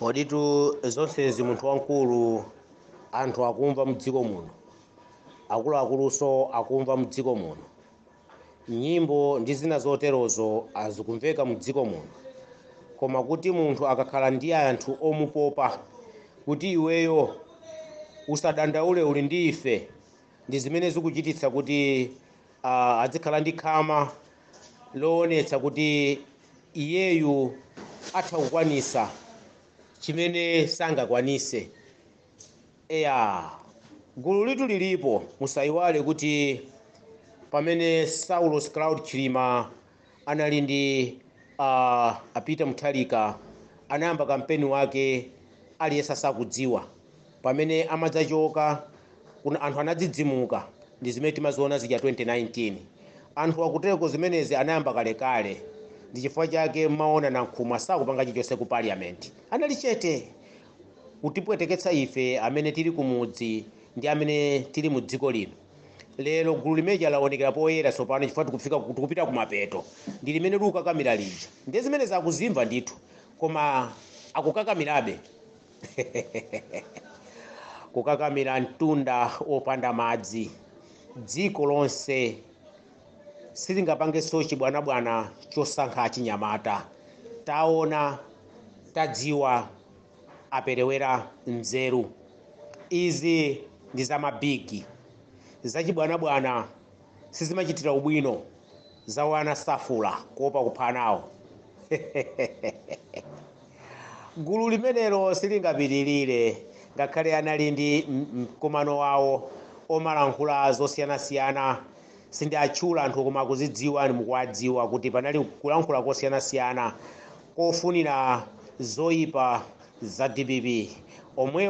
Koditu zonsezi munthu wankulu anthu akumva mdziko muno, akuluakuluso akumva mdziko muno, nyimbo ndi zina zoterozo azikumveka mdziko muno, koma kuti munthu akakhala ndi anthu omupopa kuti iweyo usadandaule uli ndi ife, ndi zimene zikuchititsa kuti adzikhala ndi khama loonetsa kuti iyeyu atha kukwanisa chimene sangakwanise. Gulu litu lilipo, musayiwale kuti pamene Saulos Claude Chilima anali ndi Peter Mutharika anayamba kampeni wake aliyense sakudziwa. Pamene amadzachoka kuna anthu anadzidzimuka, ndi zimene timaziona zija 2019. Anthu akuteko zimenezi anayamba kalekale, ndi chifukwa chake maona na nkhumwa sakupanga chilichonse ku parliament. Anali chete kutipweteketsa ife amene tili kumudzi ndi amene tili mu dziko lino. Lero gulu limeja laonekera poyera tsopano chifukwa tikupita kumapeto, ndi limene likukakamira lija. Ndi zimene zakuzimva ndithu, koma akukakamirabe kukakamira mtunda opanda madzi. Dziko lonse silingapangenso chibwanabwana chosankha chinyamata. Taona, tadziwa, aperewera nzeru. Izi ndi za mabigi. Zachibwanabwana sizimachitira ubwino, za wana safula kuopa kupha nawo. Gulu limenelo silingapitirire ngakhale anali ndi mkumano wawo omalankhula zosiyanasiyana. Sindiatchula anthu koma kuzidziwa ndi mukuwadziwa kuti panali kulankhula kosiyanasiyana kofunira zoyipa za DPP.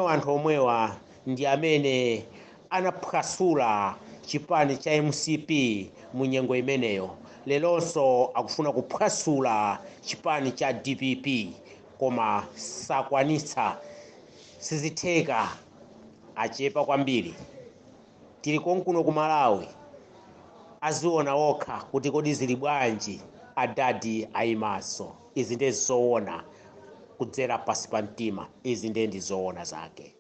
Anthu omwewa ndi amene anaphwasula chipani cha MCP mu nyengo imeneyo. Lelonso akufuna kuphwasula chipani cha DPP, koma sakwanitsa, sizitheka, achepa kwambiri. Tili konkuno ku Malawi, aziona okha kuti kodi zili bwanji adadi ayimaso. Izi ndi zoona kudzera pasi pa mtima, izi ndi zoona zake.